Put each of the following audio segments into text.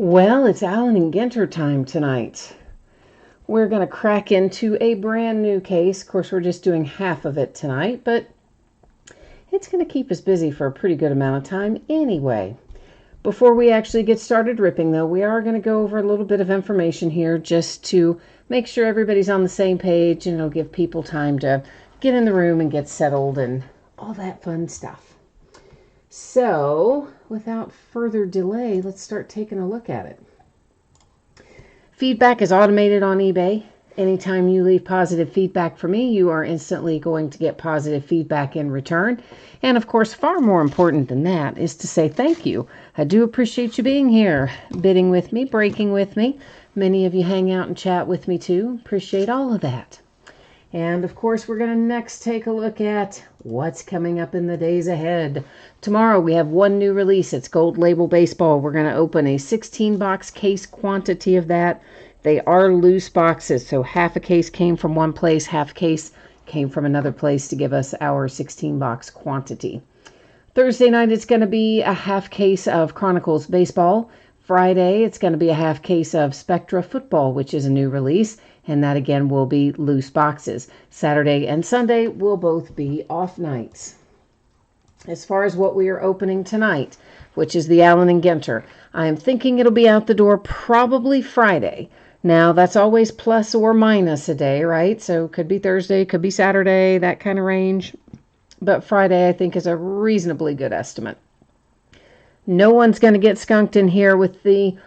Well, it's Allen and Ginter time tonight. We're going to crack into a brand new case. Of course, we're just doing half of it tonight, but it's going to keep us busy for a pretty good amount of time anyway. Before we actually get started ripping, though, we are going to go over a little bit of information here just to make sure everybody's on the same page, and it'll give people time to get in the room and get settled and all that fun stuff. So, without further delay, let's start taking a look at it. Feedback is automated on eBay. Anytime you leave positive feedback for me, you are instantly going to get positive feedback in return. And of course, far more important than that is to say thank you. I do appreciate you being here, bidding with me, breaking with me. Many of you hang out and chat with me too. Appreciate all of that. And of course, we're going to next take a look at what's coming up in the days ahead. Tomorrow we have one new release. It's Gold Label Baseball. We're going to open a 16-box case quantity of that. They are loose boxes, so half a case came from one place, half a case came from another place to give us our 16-box quantity. Thursday night it's going to be a half case of Chronicles Baseball. Friday it's going to be a half case of Spectra Football, which is a new release. And that again will be loose boxes. Saturday and Sunday will both be off nights. As far as what we are opening tonight, which is the Allen and Ginter, I am thinking it'll be out the door probably Friday. Now, that's always plus or minus a day, right? So could be Thursday, could be Saturday, that kind of range. But Friday, I think, is a reasonably good estimate. No one's going to get skunked in here with the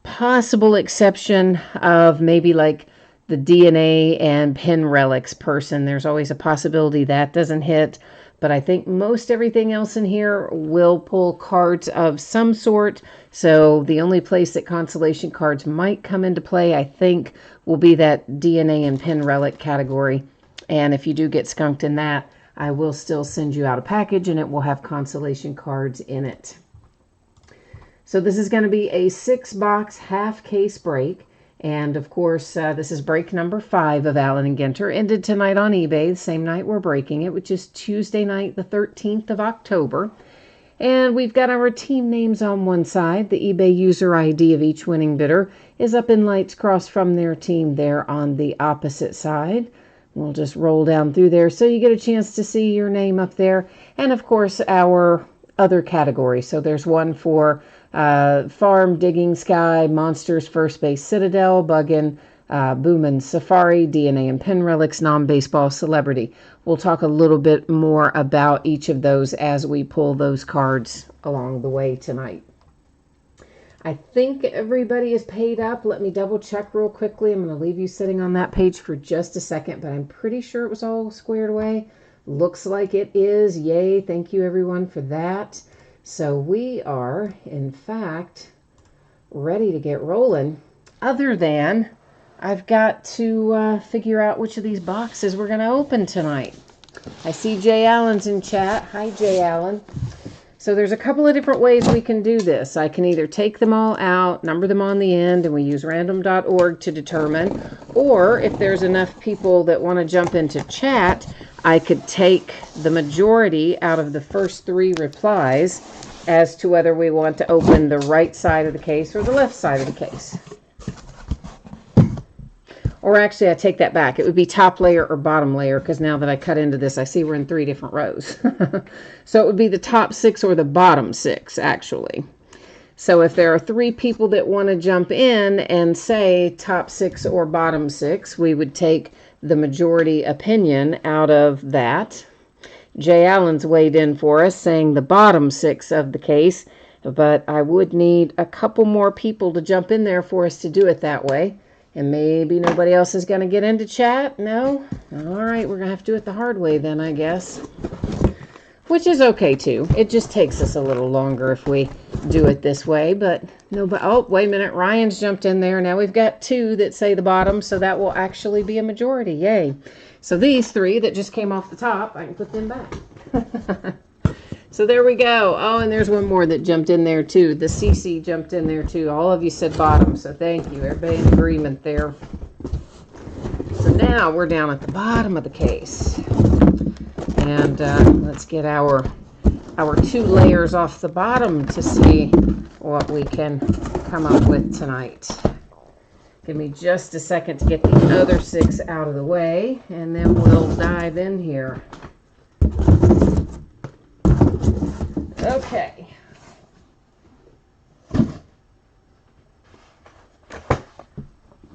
possible exception of maybe like the DNA and pin relics person. There's always a possibility that doesn't hit, but I think most everything else in here will pull cards of some sort. So the only place that consolation cards might come into play, I think, will be that DNA and pin relic category. And if you do get skunked in that, I will still send you out a package and it will have consolation cards in it. So this is going to be a 6-box half case break. And of course, this is break number 5 of Allen and Ginter. Ended tonight on eBay, the same night we're breaking it, which is Tuesday night, the 13th of October. And we've got our team names on one side. The eBay user ID of each winning bidder is up in lights across from their team there on the opposite side. We'll just roll down through there so you get a chance to see your name up there. And of course, our other category. So there's one for Farm, Digging, Sky, Monsters, First Base, Citadel, Buggin', Boomin', Safari, DNA and Pin Relics, Non-Baseball, Celebrity. We'll talk a little bit more about each of those as we pull those cards along the way tonight. I think everybody is paid up. Let me double check real quickly. I'm going to leave you sitting on that page for just a second, but I'm pretty sure it was all squared away. Looks like it is. Yay. Thank you everyone for that. So we are, in fact, ready to get rolling. Other than I've got to figure out which of these boxes we're going to open tonight. I see Jay Allen's in chat. Hi, Jay Allen. So there's a couple of different ways we can do this. I can either take them all out, number them on the end, and we use random.org to determine. Or if there's enough people that want to jump into chat, I could take the majority out of the first 3 replies as to whether we want to open the right side of the case or the left side of the case. Or actually, I take that back. It would be top layer or bottom layer, because now that I cut into this, I see we're in 3 different rows. So it would be the top 6 or the bottom 6, actually. So if there are 3 people that want to jump in and say top 6 or bottom 6, we would take the majority opinion out of that. Jay Allen's weighed in for us, saying the bottom 6 of the case, but I would need a couple more people to jump in there for us to do it that way. And maybe nobody else is going to get into chat? No? All right, we're going to have to do it the hard way then, I guess. Which is okay, too. It just takes us a little longer if we do it this way, but nobody... Oh, wait a minute. Ryan's jumped in there. Now we've got 2 that say the bottom, so that will actually be a majority. Yay. So these 3 that just came off the top, I can put them back. So there we go. Oh, and there's one more that jumped in there too. The CC jumped in there too. All of you said bottom, so thank you. Everybody in agreement there. So now we're down at the bottom of the case. And let's get our 2 layers off the bottom to see what we can come up with tonight. Give me just a second to get the other 6 out of the way, and then we'll dive in here. Okay.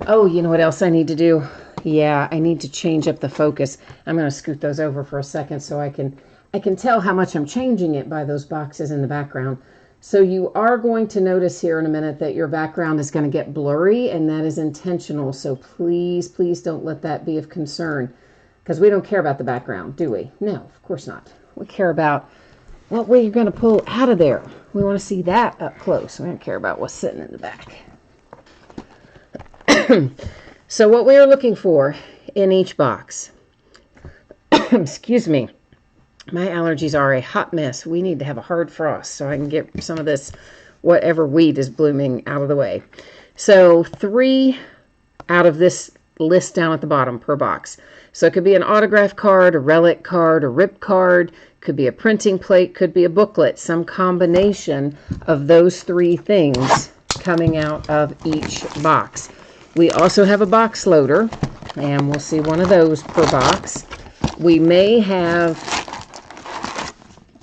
Oh, you know what else I need to do? Yeah, I need to change up the focus. I'm going to scoot those over for a second so I can tell how much I'm changing it by those boxes in the background. So you are going to notice here in a minute that your background is going to get blurry, and that is intentional. So please, please don't let that be of concern, because we don't care about the background, do we? No, of course not. We care about what we're going to pull out of there. We want to see that up close. We don't care about what's sitting in the back. So what we are looking for in each box, excuse me, my allergies are a hot mess. We need to have a hard frost so I can get some of this, whatever weed is blooming, out of the way. So 3 out of this list down at the bottom per box. So it could be an autograph card, a relic card, a rip card, could be a printing plate, could be a booklet, some combination of those 3 things coming out of each box. We also have a box loader, and we'll see one of those per box. We may have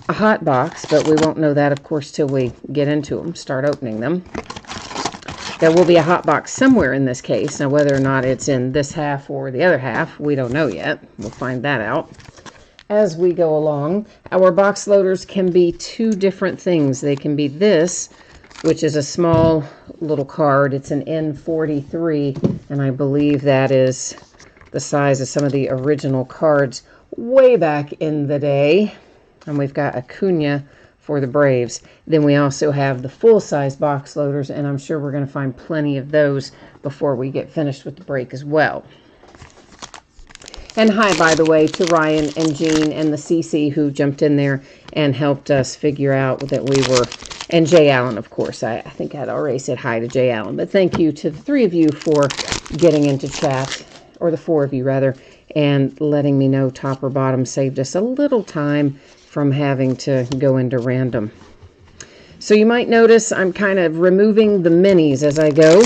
a hot box, but we won't know that, of course, till we get into them, start opening them. There will be a hot box somewhere in this case. Now, whether or not it's in this half or the other half, we don't know yet. We'll find that out as we go along. Our box loaders can be 2 different things. They can be this, which is a small little card. It's an N43, and I believe that is the size of some of the original cards way back in the day. And we've got Acuna for the Braves. Then we also have the full-size box loaders, and I'm sure we're going to find plenty of those before we get finished with the break as well. And hi, by the way, to Ryan and Jean and the CC who jumped in there and helped us figure out that we were, and Jay Allen, of course. I think I'd already said hi to Jay Allen, but thank you to the 3 of you for getting into chat, or the 4 of you rather, and letting me know top or bottom. Saved us a little time from having to go into random. So you might notice I'm kind of removing the minis as I go.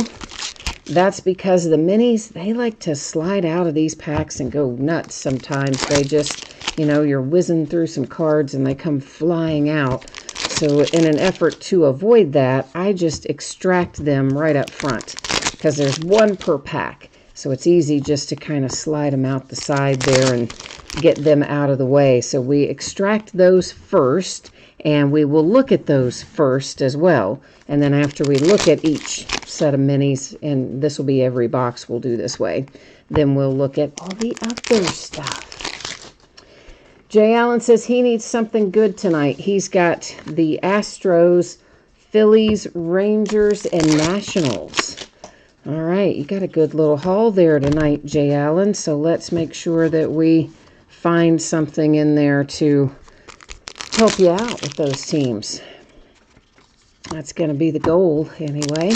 That's because the minis, they like to slide out of these packs and go nuts sometimes. They just, you know, you're whizzing through some cards and they come flying out. So in an effort to avoid that, I just extract them right up front, because there's 1 per pack. So it's easy just to kind of slide them out the side there and get them out of the way. So we extract those first, and we will look at those first as well. And then after we look at each set of minis, and this will be every box we'll do this way, then we'll look at all the other stuff. Jay Allen says he needs something good tonight. He's got the Astros, Phillies, Rangers, and Nationals. All right, you got a good little haul there tonight, Jay Allen. So let's make sure that we find something in there to help you out with those teams. That's going to be the goal anyway.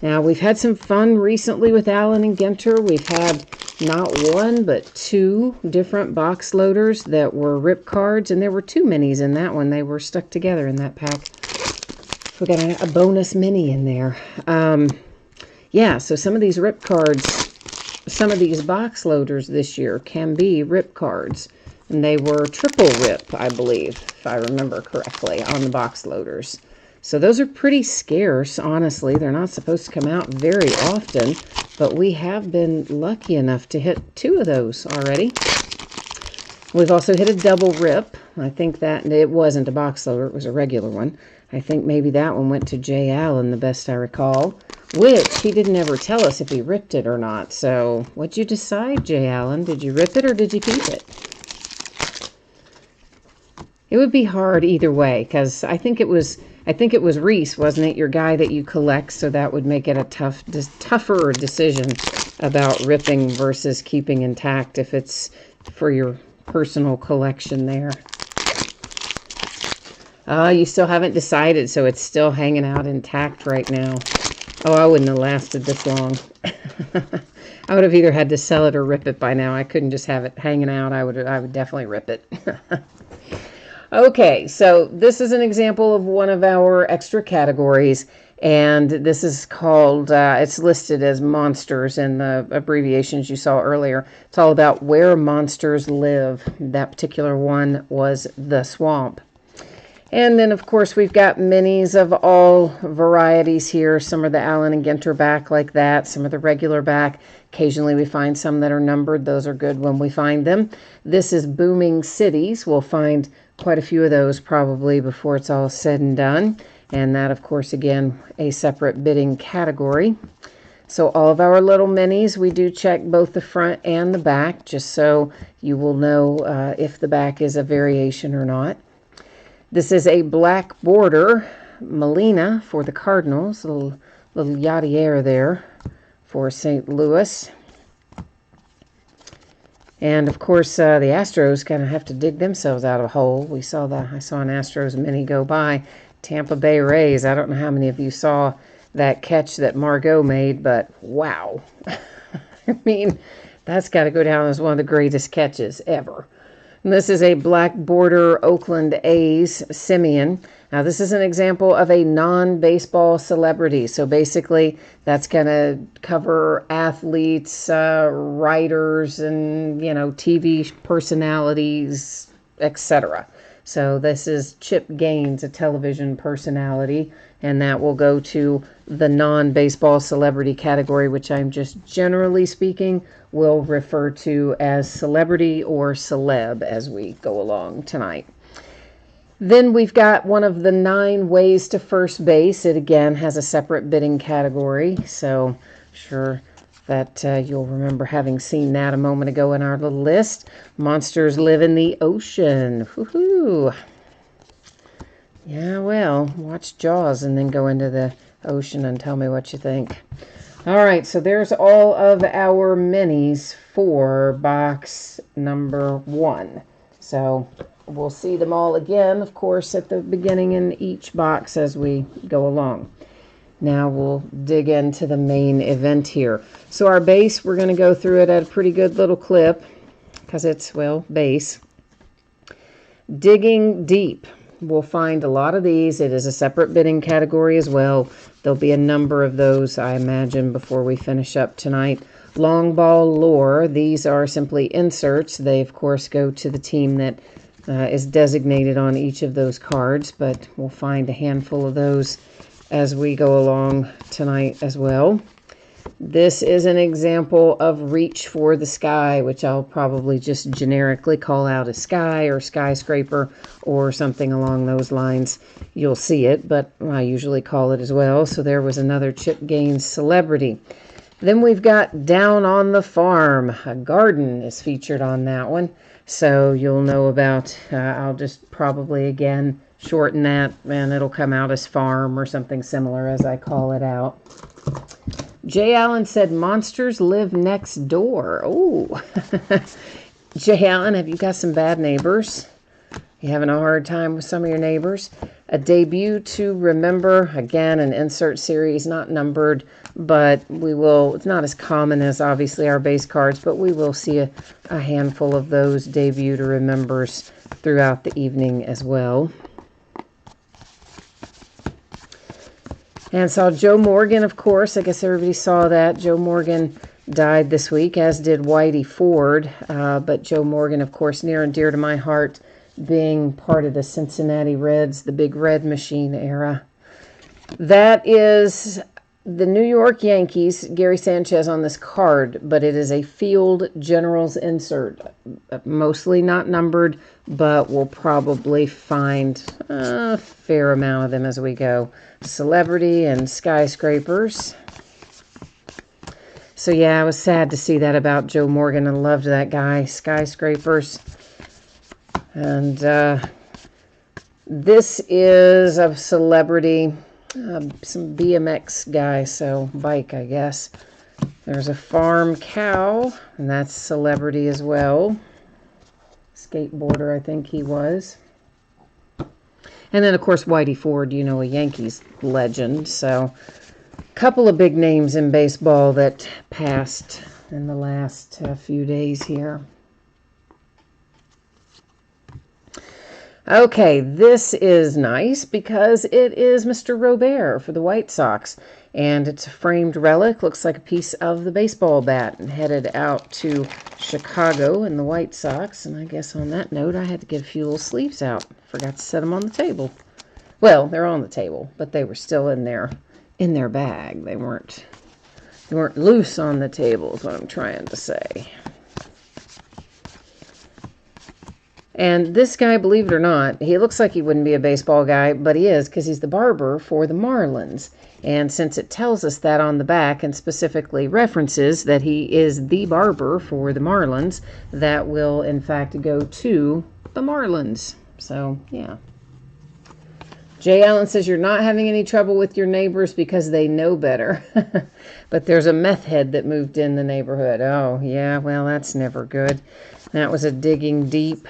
Now, we've had some fun recently with Allen and Ginter. We've had not 1, but 2 different box loaders that were rip cards, and there were 2 minis in that one. They were stuck together in that pack. We got a bonus mini in there. Yeah, so some of these rip cards, some of these box loaders this year can be rip cards. And they were triple rip, I believe, if I remember correctly, on the box loaders. So those are pretty scarce, honestly. They're not supposed to come out very often, but we have been lucky enough to hit 2 of those already. We've also hit a double rip. I think that it wasn't a box loader, it was a regular one. I think maybe that one went to Jay Allen, the best I recall, which he didn't ever tell us if he ripped it or not. So what'd you decide, Jay Allen? Did you rip it or did you keep it? It would be hard either way, because I think it was Reese, wasn't it, your guy that you collect, so that would make it a tougher decision about ripping versus keeping intact if it's for your personal collection there. You still haven't decided, so it's still hanging out intact right now. Oh, I wouldn't have lasted this long. I would have either had to sell it or rip it by now. I couldn't just have it hanging out. I would definitely rip it. Okay, so this is an example of one of our extra categories, and this is called, it's listed as monsters in the abbreviations you saw earlier. It's all about where monsters live. That particular one was the swamp. And then, of course, we've got minis of all varieties here. Some are the Allen and Ginter back like that. Some are the regular back. Occasionally we find some that are numbered. Those are good when we find them. This is Booming Cities. We'll find quite a few of those probably before it's all said and done. And that, of course, again, a separate bidding category. So all of our little minis, we do check both the front and the back, just so you will know if the back is a variation or not. This is a black border Molina for the Cardinals, little Yadier there for St. Louis. And of course, the Astros kind of have to dig themselves out of a hole. I saw an Astros mini go by. Tampa Bay Rays. I don't know how many of you saw that catch that Margot made, but wow. I mean, that's got to go down as one of the greatest catches ever. And this is a black border Oakland A's Simeon. Now, this is an example of a non-baseball celebrity. So basically, that's going to cover athletes, writers, and, TV personalities, etc. So this is Chip Gaines, a television personality, and that will go to the non-baseball celebrity category, which I'm just generally speaking will refer to as celebrity or celeb as we go along tonight. Then we've got one of the 9 ways to first base. It again has a separate bidding category, so sure that you'll remember having seen that a moment ago in our little list. Monsters live in the ocean. Woohoo! Yeah, well, watch Jaws and then go into the ocean and tell me what you think. All right, so there's all of our minis for box number 1. So we'll see them all again, of course, at the beginning in each box as we go along. Now we'll dig into the main event here. So our base, we're going to go through it at a pretty good little clip because it's, well, base. Digging deep. We'll find a lot of these. It is a separate bidding category as well. There'll be a number of those, I imagine, before we finish up tonight. Long ball lore. These are simply inserts. They, of course, go to the team that is designated on each of those cards, but we'll find a handful of those as we go along tonight as well. This is an example of Reach for the Sky, which I'll probably just generically call out as Sky or Skyscraper or something along those lines. You'll see it, but I usually call it as well. So there was another Chip Gaines celebrity. Then we've got Down on the Farm. A garden is featured on that one. So you'll know about, I'll just probably again shorten that and it'll come out as Farm or something similar as I call it out. Jay Allen said monsters live next door. Oh, Jay Allen, have you got some bad neighbors? You having a hard time with some of your neighbors? A debut to remember. Again, an insert series, not numbered, but we will, it's not as common as obviously our base cards, but we will see a handful of those debut to remembers throughout the evening as well. And saw Joe Morgan, of course. I guess everybody saw that. Joe Morgan died this week, as did Whitey Ford. But Joe Morgan, of course, near and dear to my heart, being part of the Cincinnati Reds, the Big Red Machine era. That is the New York Yankees, Gary Sanchez on this card, but it is a Field Generals insert. Mostly not numbered, but we'll probably find a fair amount of them as we go. Celebrity and Skyscrapers. So yeah, I was sad to see that about Joe Morgan. I loved that guy. Skyscrapers. And this is a celebrity, some BMX guy, so bike, I guess. There's a farm cow, and that's celebrity as well. Skateboarder, I think he was. And then, of course, Whitey Ford, you know, a Yankees legend. So a couple of big names in baseball that passed in the last few days here. Okay, this is nice because it is Mr. Robert for the White Sox. And it's a framed relic. Looks like a piece of the baseball bat. And headed out to Chicago and the White Sox. And I guess on that note, I had to get a few little sleeves out. Forgot to set them on the table. Well, they're on the table, but they were still in their bag. They weren't loose on the table is what I'm trying to say. And this guy, believe it or not, he looks like he wouldn't be a baseball guy, but he is because he's the barber for the Marlins. And since it tells us that on the back and specifically references that he is the barber for the Marlins, that will in fact go to the Marlins. So, yeah. Jay Allen says you're not having any trouble with your neighbors because they know better. But there's a meth head that moved in the neighborhood. Oh, yeah, well, that's never good. That was a digging deep.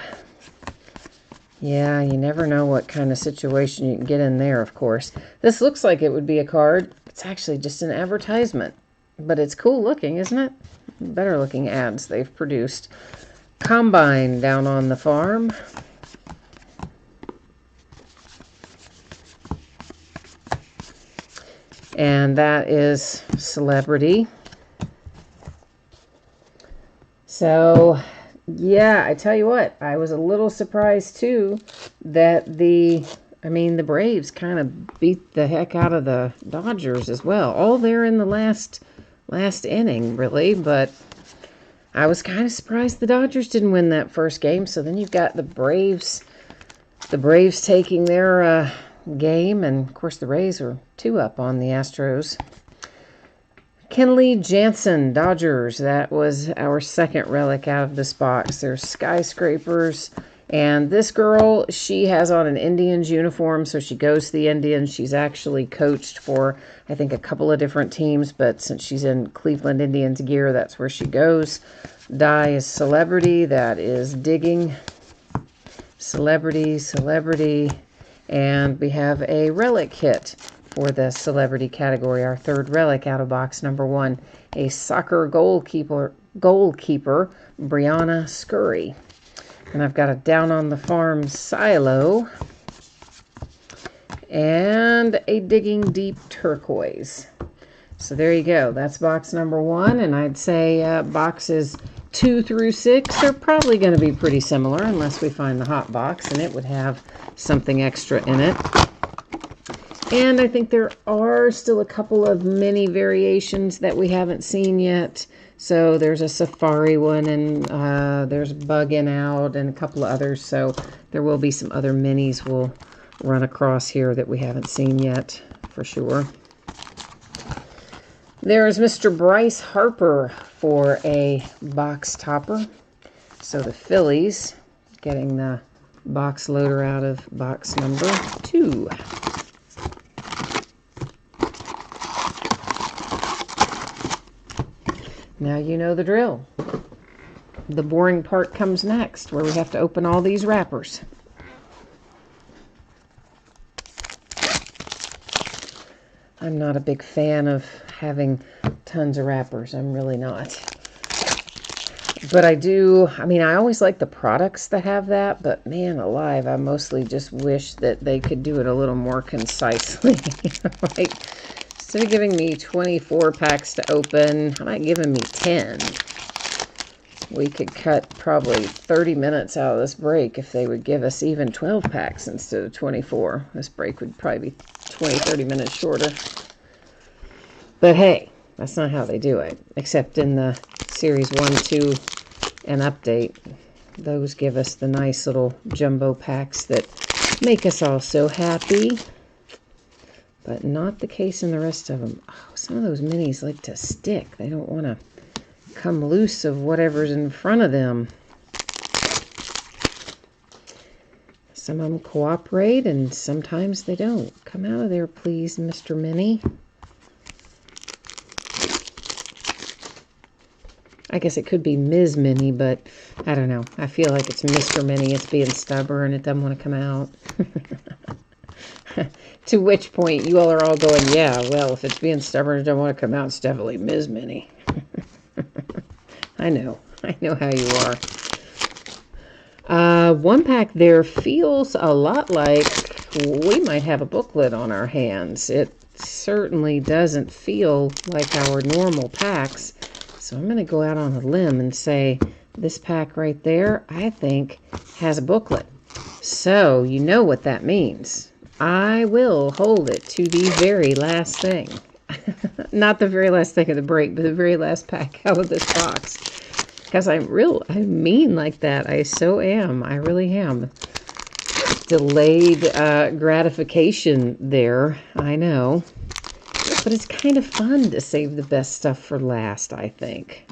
Yeah, you never know what kind of situation you can get in there, of course. This looks like it would be a card. It's actually just an advertisement. But it's cool looking, isn't it? Better looking ads they've produced. Combine down on the farm. And that is Celebrity. So, yeah, I tell you what, I was a little surprised too that the Braves kind of beat the heck out of the Dodgers as well. All there in the last inning, really, but I was kind of surprised the Dodgers didn't win that first game. So then you've got the Braves taking their game, and of course the Rays are 2-up on the Astros. Kenley Jansen, Dodgers. That was our second relic out of this box. There's Skyscrapers. And this girl, she has on an Indians uniform, so she goes to the Indians. She's actually coached for, I think, a couple of different teams, but since she's in Cleveland Indians gear, that's where she goes. Die is Celebrity. That is Digging. Celebrity. And we have a relic hit for the Celebrity category, our third relic out of box number 1, a soccer goalkeeper, Brianna Scurry. And I've got a Down on the Farm silo and a Digging Deep turquoise. So there you go. That's box number 1, and I'd say boxes 2 through 6 are probably going to be pretty similar unless we find the hot box, and it would have something extra in it. And I think there are still a couple of mini variations that we haven't seen yet. So there's a Safari one, and there's Buggin' Out, and a couple of others. So there will be some other minis we'll run across here that we haven't seen yet, for sure. There's Mr. Bryce Harper for a box topper. So the Phillies getting the box loader out of box number 2. Now you know the drill. The boring part comes next, where we have to open all these wrappers. I'm not a big fan of having tons of wrappers. I'm really not. But I do, I always like the products that have that, but man alive, I mostly just wish that they could do it a little more concisely. Like, instead of giving me 24 packs to open, how about giving me 10? We could cut probably 30 minutes out of this break if they would give us even 12 packs instead of 24. This break would probably be 20, 30 minutes shorter. But hey, that's not how they do it, except in the Series 1, 2, and Update. Those give us the nice little jumbo packs that make us all so happy. But not the case in the rest of them. Oh, some of those minis like to stick. They don't want to come loose of whatever's in front of them. Some of them cooperate, and sometimes they don't. Come out of there, please, Mr. Mini. I guess it could be Ms. Mini, but I don't know. I feel like it's Mr. Mini. It's being stubborn. It doesn't want to come out. To which point you all are all going, yeah, well, if it's being stubborn and don't want to come out, it's definitely Ms. Mini. I know how you are. One pack there feels a lot like we might have a booklet on our hands. It certainly doesn't feel like our normal packs. So I'm going to go out on a limb and say this pack right there, I think, has a booklet. So you know what that means. I will hold it to the very last thing. Not the very last thing of the break, but the very last pack out of this box. Because I mean like that. I so am. I really am. Delayed gratification there. I know. But it's kind of fun to save the best stuff for last, I think.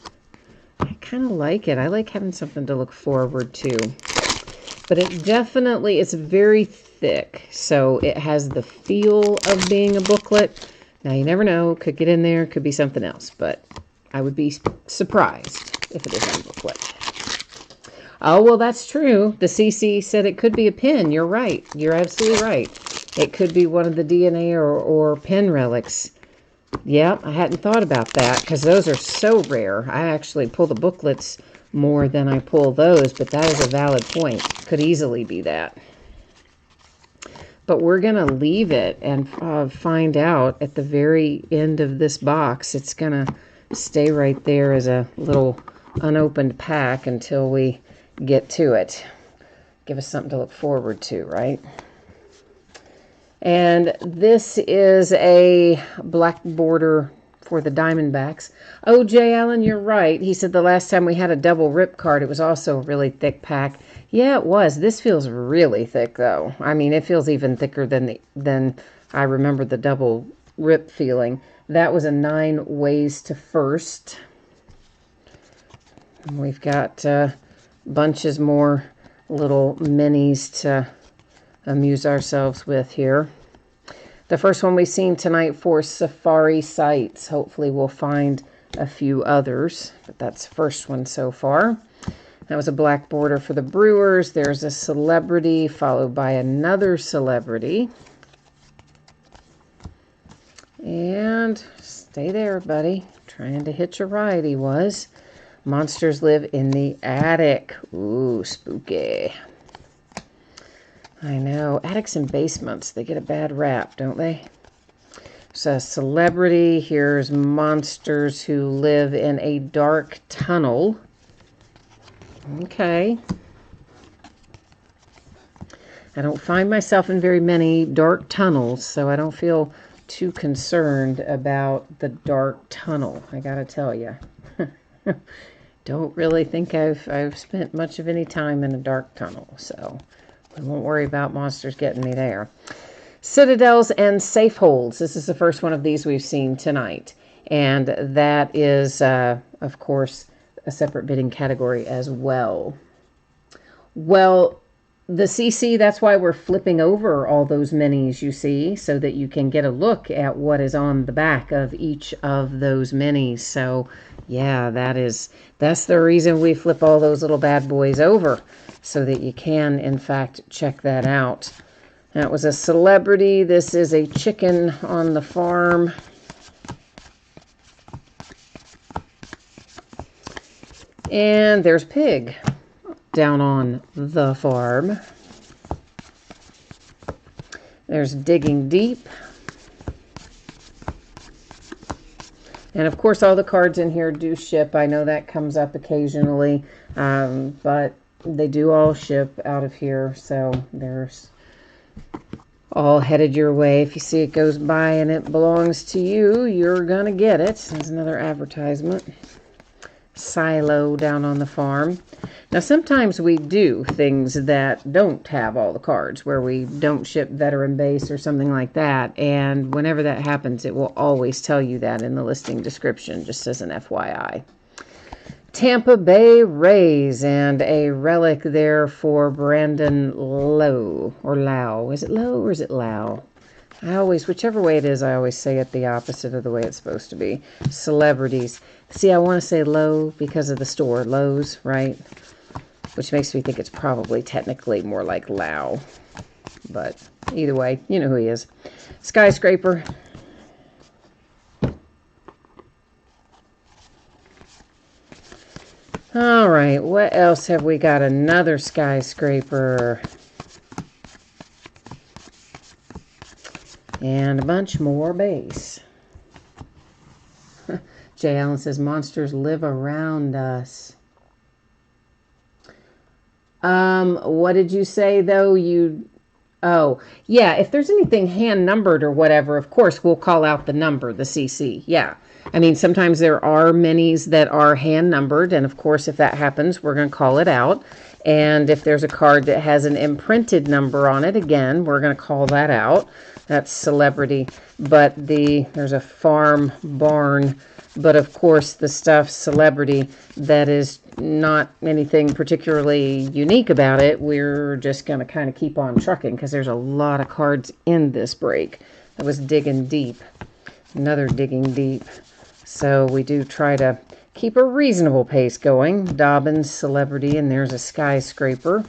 I kind of like it. I like having something to look forward to. But it definitely, it's very thick. So it has the feel of being a booklet. Now, you never know. Could get in there. Could be something else. But I would be surprised if it is a booklet. Oh, well, that's true. The CC said it could be a pin. You're right. You're absolutely right. It could be one of the DNA or pin relics. Yeah, I hadn't thought about that because those are so rare. I actually pull the booklets more than I pull those, but that is a valid point. Could easily be that. But we're going to leave it and find out at the very end of this box. It's going to stay right there as a little unopened pack until we get to it. Give us something to look forward to, right? And this is a black border for the Diamondbacks. Oh, Jay Allen, you're right. He said the last time we had a double rip card, it was also a really thick pack. Yeah, it was. This feels really thick, though. I mean, it feels even thicker than I remember the double rip feeling. That was a 9 Ways to First. We've got bunches more little minis to amuse ourselves with here. The first one we've seen tonight for Safari Sights. Hopefully we'll find a few others, but that's the first one so far. That was a black border for the Brewers. There's a celebrity followed by another celebrity. And stay there, buddy. Trying to hitch a ride, he was. Monsters Live in the Attic. Ooh, spooky. I know. Attics and basements, they get a bad rap, don't they? So, celebrity. Here's monsters who live in a dark tunnel. Okay. I don't find myself in very many dark tunnels, so I don't feel too concerned about the dark tunnel, I gotta tell you. Don't really think I've spent much of any time in a dark tunnel, so I won't worry about monsters getting me there. Citadels and Safeholds. This is the first one of these we've seen tonight. And that is, of course, a separate bidding category as well. Well, the CC, that's why we're flipping over all those minis, you see, so that you can get a look at what is on the back of each of those minis. So, yeah, that's the reason we flip all those little bad boys over, so that you can, in fact, check that out. That was a celebrity. This is a chicken on the farm. And there's pig down on the farm. There's digging deep. And of course, all the cards in here do ship. I know that comes up occasionally, but they do all ship out of here. So there's all headed your way. If you see it goes by and it belongs to you, you're going to get it. There's another advertisement. Silo down on the farm. Now, sometimes we do things that don't have all the cards, where we don't ship veteran base or something like that. And whenever that happens, it will always tell you that in the listing description, just as an FYI. Tampa Bay Rays, and a relic there for Brandon Lowe, or Lau. Is it Lowe or is it Lau? Whichever way it is, I always say it the opposite of the way it's supposed to be. Celebrities. See, I want to say Lowe because of the store, Lowe's, right? Which makes me think it's probably technically more like Lau. But either way, you know who he is. Skyscraper. All right, what else have we got? Another skyscraper. And a bunch more base. Jay Allen says, monsters live around us. What did you say, though? Oh, yeah, if there's anything hand numbered or whatever, of course, we'll call out the number, the CC. Yeah. I mean, sometimes there are minis that are hand numbered, and of course, if that happens, we're going to call it out. And if there's a card that has an imprinted number on it, again, we're going to call that out. That's celebrity. But there's a farm barn, but of course, the stuff celebrity that is not anything particularly unique about it, we're just going to kind of keep on trucking because there's a lot of cards in this break. I was digging deep. Another digging deep. So we do try to keep a reasonable pace going. Dobbins, celebrity, and there's a skyscraper.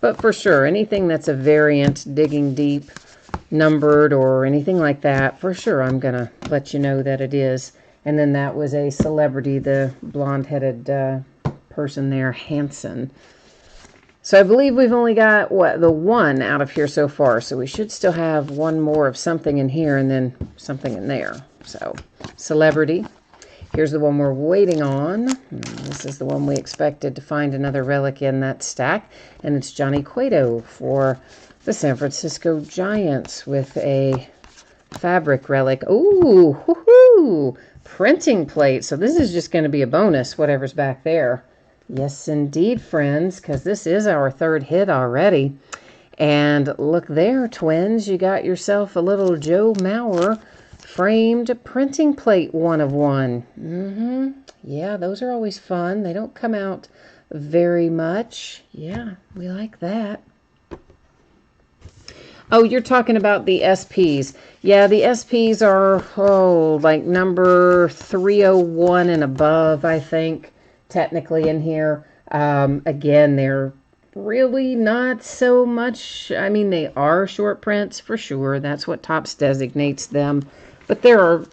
But for sure, anything that's a variant, digging deep, numbered, or anything like that, for sure I'm going to let you know that it is. And then that was a celebrity, the blonde-headed person there, Hanson. So I believe we've only got, the one out of here so far. So we should still have one more of something in here and then something in there. So, celebrity. Here's the one we're waiting on. This is the one we expected to find another relic in that stack. And it's Johnny Cueto for the San Francisco Giants with a fabric relic. Ooh, woohoo! Printing plate. So this is just going to be a bonus, whatever's back there. Yes, indeed, friends, because this is our third hit already. And look there, twins. You got yourself a little Joe Mauer framed printing plate 1 of 1. Yeah, those are always fun. They don't come out very much. Yeah, we like that. Oh, you're talking about the SPs. Yeah, the SPs are, like number 301 and above, I think, technically in here. Again, they're really not so much. I mean, they are short prints for sure. That's what Topps designates them. But there are,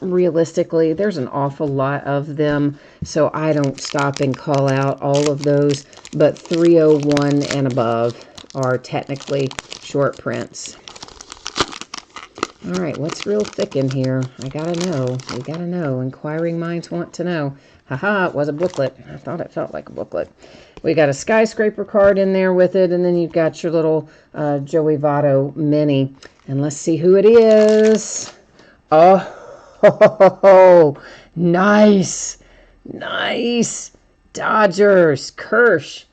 realistically, there's an awful lot of them. So I don't stop and call out all of those. But 301 and above are technically short prints. All right, what's real thick in here? I gotta know. We gotta know. Inquiring minds want to know. Haha, it was a booklet. I thought it felt like a booklet. We got a skyscraper card in there with it, and then you've got your little Joey Votto mini. And let's see who it is. Oh, nice. Nice. Dodgers, Kirsch.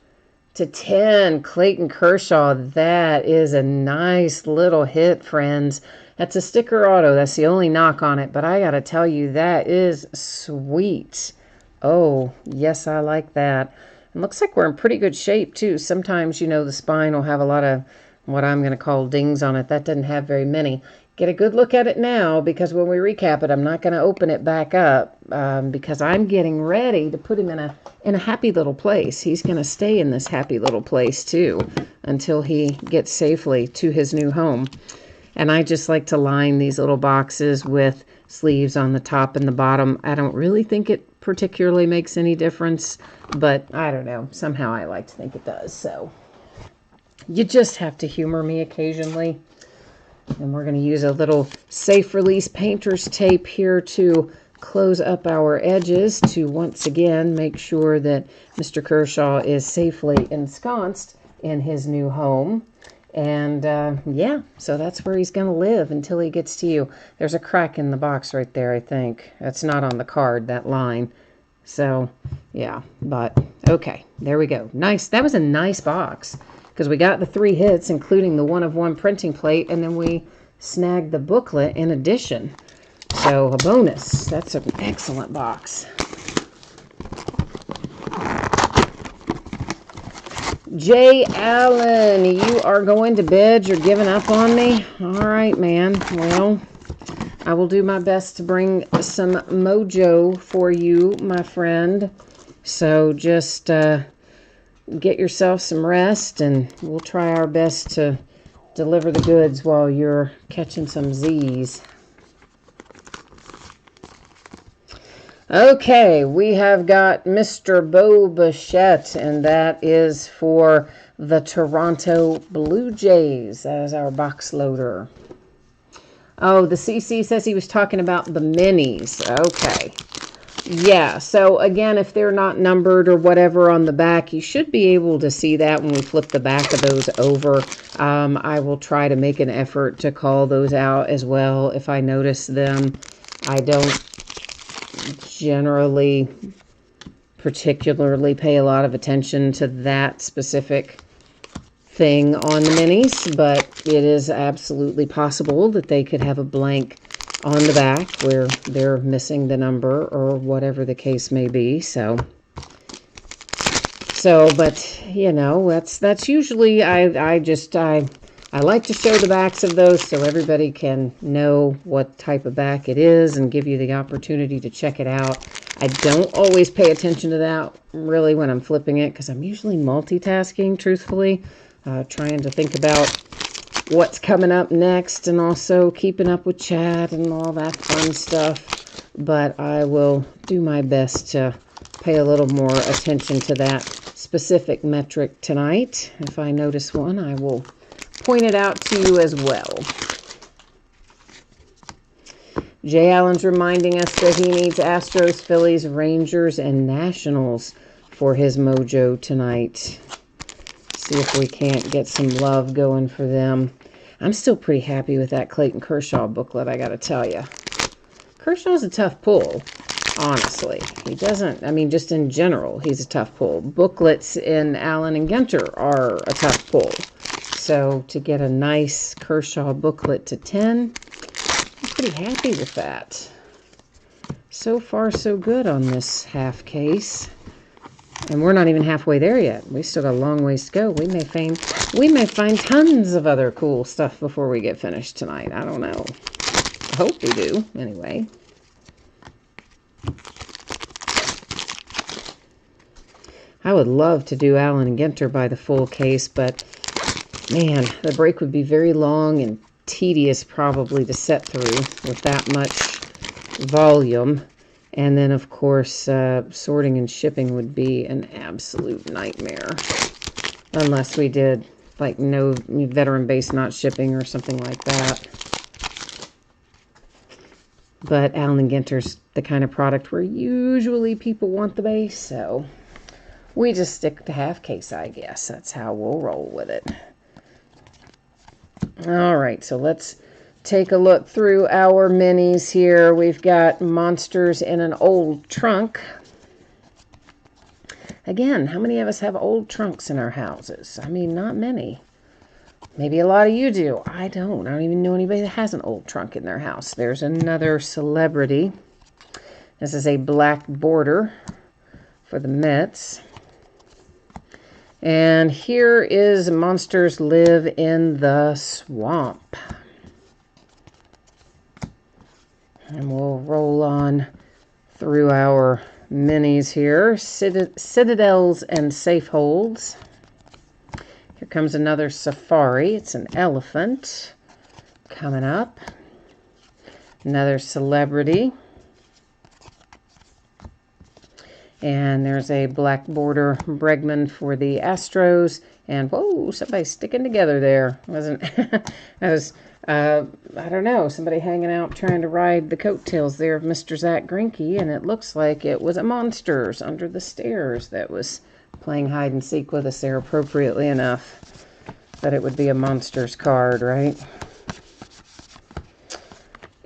/10, Clayton Kershaw. That is a nice little hit, friends. That's a sticker auto. That's the only knock on it. But I got to tell you, that is sweet. Oh, yes, I like that. It looks like we're in pretty good shape, too. Sometimes, you know, the spine will have a lot of what I'm going to call dings on it. That doesn't have very many. Get a good look at it now, because when we recap it, I'm not going to open it back up because I'm getting ready to put him in a happy little place. He's going to stay in this happy little place, too, until he gets safely to his new home. And I just like to line these little boxes with sleeves on the top and the bottom. I don't really think it particularly makes any difference, but I don't know. Somehow I like to think it does. So you just have to humor me occasionally. And we're going to use a little safe release painter's tape here to close up our edges to once again make sure that Mr. Kershaw is safely ensconced in his new home. And yeah, so that's where he's going to live until he gets to you. There's a crack in the box right there, I think. That's not on the card, that line. So yeah, but okay, there we go. Nice. That was a nice box because we got the 3 hits, including the 1 of 1 printing plate, and then we snagged the booklet in addition. So a bonus. That's an excellent box. Jay Allen, you are going to bed. You're giving up on me? All right, man. Well, I will do my best to bring some mojo for you, my friend. So just get yourself some rest, and we'll try our best to deliver the goods while you're catching some Z's. Okay, we have got Mr. Bo Bichette, and that is for the Toronto Blue Jays. That is our box loader. Oh, the CC says he was talking about the minis. Okay. Yeah, so again, if they're not numbered or whatever on the back, you should be able to see that when we flip the back of those over. I will try to make an effort to call those out as well if I notice them. I don't generally particularly pay a lot of attention to that specific thing on the minis, but it is absolutely possible that they could have a blank on the back where they're missing the number or whatever the case may be. So but you know, that's usually I like to show the backs of those so everybody can know what type of back it is and give you the opportunity to check it out. I don't always pay attention to that really when I'm flipping it because I'm usually multitasking, truthfully, trying to think about what's coming up next and also keeping up with chat and all that fun stuff. But I will do my best to pay a little more attention to that specific metric tonight. If I notice one, I will point it out to you as well. Jay Allen's reminding us that he needs Astros, Phillies, Rangers, and Nationals for his mojo tonight. See if we can't get some love going for them. I'm still pretty happy with that Clayton Kershaw booklet, I gotta tell you. Kershaw's a tough pull, honestly. He doesn't, I mean, just in general, he's a tough pull. Booklets in Allen and Ginter are a tough pull. So to get a nice Kershaw booklet to 10, I'm pretty happy with that. So far, so good on this half case. And we're not even halfway there yet. We still got a long ways to go. We may find tons of other cool stuff before we get finished tonight. I don't know. I hope we do, anyway. I would love to do Allen and Ginter by the full case, but man, the break would be very long and tedious probably to set through with that much volume. And then, of course, sorting and shipping would be an absolute nightmare. Unless we did, like, no veteran base not shipping or something like that. But Allen & Ginter's the kind of product where usually people want the base, so we just stick to half case, I guess. That's how we'll roll with it. All right, so let's take a look through our minis here. We've got Monsters in an Old Trunk. Again, how many of us have old trunks in our houses? I mean, not many. Maybe a lot of you do. I don't. I don't even know anybody that has an old trunk in their house. There's another celebrity. This is a black border for the Mets. And here is Monsters Live in the Swamp. And we'll roll on through our minis here. Citadels and Safe Holds. Here comes another Safari. It's an elephant coming up. Another Celebrity. And there's a black border Bregman for the Astros. And whoa, somebody's sticking together there. I don't know, somebody hanging out trying to ride the coattails there of Mr. Zach Greinke, and it looks like it was a Monsters under the stairs that was playing hide and seek with us there appropriately enough that it would be a Monsters card, right?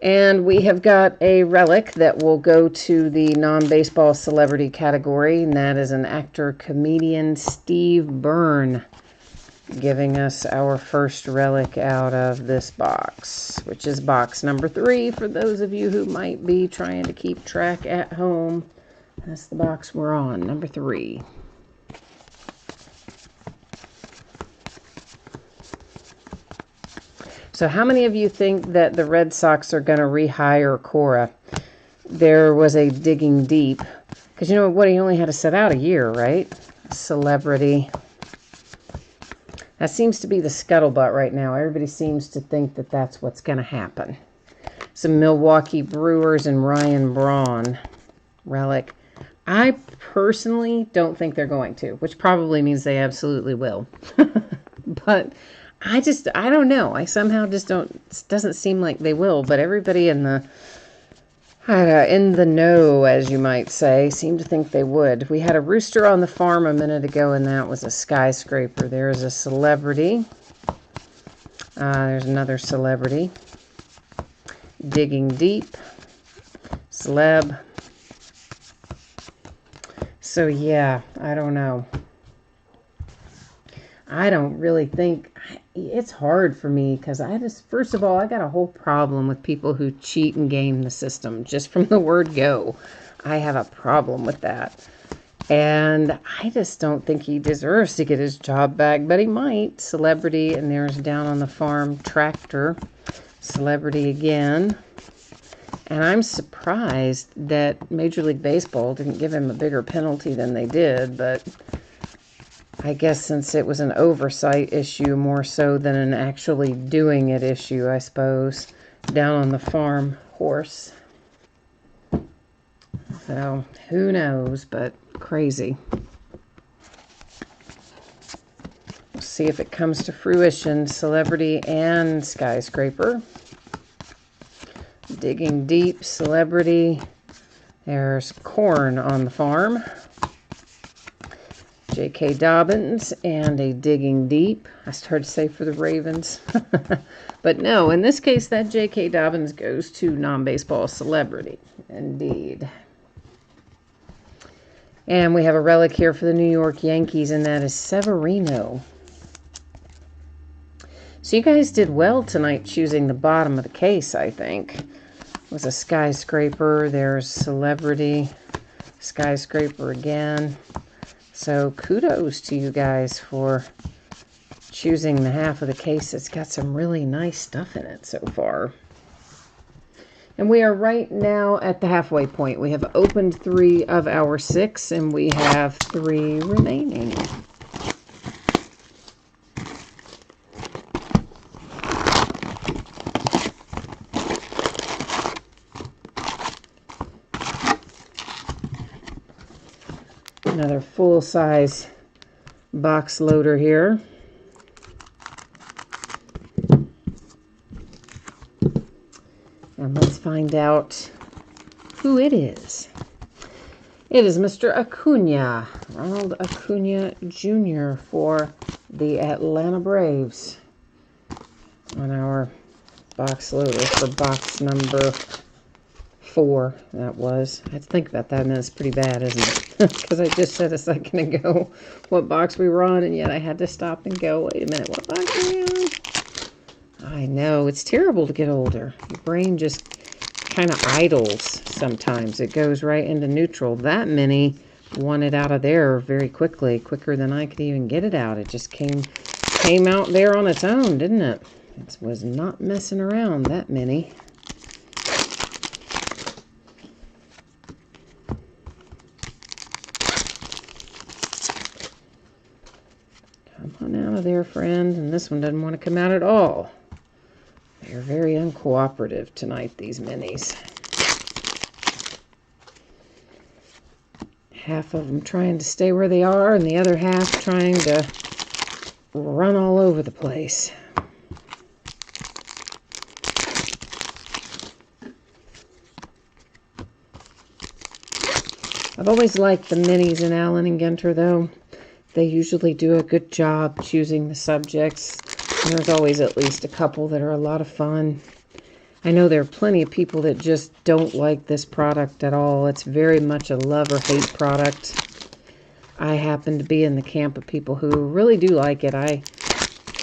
And we have got a relic that will go to the non-baseball celebrity category, and that is an actor-comedian Steve Byrne, giving us our first relic out of this box, which is box number 3 for those of you who might be trying to keep track at home. That's the box we're on, number 3. So how many of you think that the Red Sox are going to rehire Cora? There was a digging deep, because you know what, he only had to sit out a year, right? Celebrity. That seems to be the scuttlebutt right now. Everybody seems to think that that's what's going to happen. Some Milwaukee Brewers and Ryan Braun. relic. I personally don't think they're going to, which probably means they absolutely will. But I don't know. I somehow just don't, it doesn't seem like they will, but everybody in the know, as you might say, seemed to think they would. We had a rooster on the farm a minute ago, and that was a skyscraper. There's a celebrity. There's another celebrity. Digging deep. Celeb. So yeah, I don't know. I don't really think, it's hard for me because first of all, I got a whole problem with people who cheat and game the system just from the word go. I have a problem with that. And I just don't think he deserves to get his job back, but he might. Celebrity, and there's Down on the Farm Tractor. Celebrity again. And I'm surprised that Major League Baseball didn't give him a bigger penalty than they did, but I guess since it was an oversight issue more so than an actually doing it issue, I suppose. Down on the Farm Horse. So, who knows, but crazy. We'll see if it comes to fruition. Celebrity and skyscraper. Digging deep, celebrity. There's corn on the farm. J.K. Dobbins and a digging deep. I started to say for the Ravens. But no, in this case, that J.K. Dobbins goes to non-baseball celebrity. Indeed. And we have a relic here for the New York Yankees, and that is Severino. So you guys did well tonight choosing the bottom of the case, I think. It was a skyscraper. There's celebrity. Skyscraper again. So kudos to you guys for choosing the half of the case that's got some really nice stuff in it so far. And we are right now at the halfway point. We have opened 3 of our 6, and we have 3 remaining. Another full-size box loader here. And let's find out who it is. It is Mr. Acuna, Ronald Acuna Jr. for the Atlanta Braves on our box loader for box number 4. That was. I had to think about that, and that's pretty bad, isn't it? Because I just said a second ago what box we were on, and yet I had to stop and go, wait a minute, what box are we on? I know, it's terrible to get older. Your brain just kind of idles sometimes. It goes right into neutral. That mini wanted out of there very quickly, quicker than I could even get it out. It just came out there on its own, didn't it? It was not messing around, that mini. Come on out of there, friend. And this one doesn't want to come out at all. They're very uncooperative tonight, these minis. Half of them trying to stay where they are, and the other half trying to run all over the place. I've always liked the minis in Allen and Gunter, though. They usually do a good job choosing the subjects. And there's always at least a couple that are a lot of fun. I know there are plenty of people that just don't like this product at all. It's very much a love or hate product. I happen to be in the camp of people who really do like it. I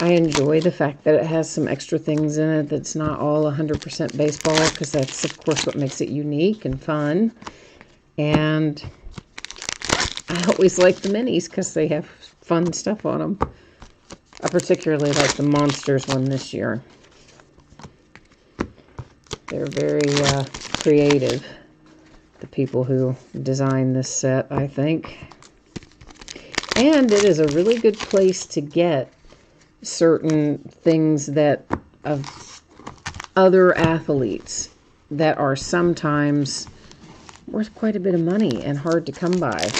enjoy the fact that it has some extra things in it that's not all 100% baseball, because that's, of course, what makes it unique and fun. And I always like the minis because they have fun stuff on them. I particularly like the Monsters one this year. They're very creative, the people who designed this set, I think. And it is a really good place to get certain things that of other athletes that are sometimes worth quite a bit of money and hard to come by.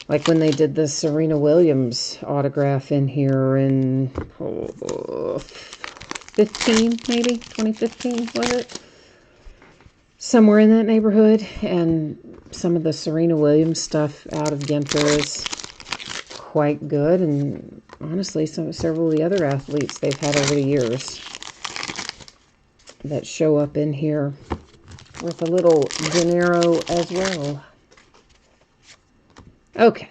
Like when they did the Serena Williams autograph in here in 15, maybe 2015, was it? Somewhere in that neighborhood. And some of the Serena Williams stuff out of Yenta is quite good. And honestly, several of the other athletes they've had over the years that show up in here with a little dinero as well. Okay.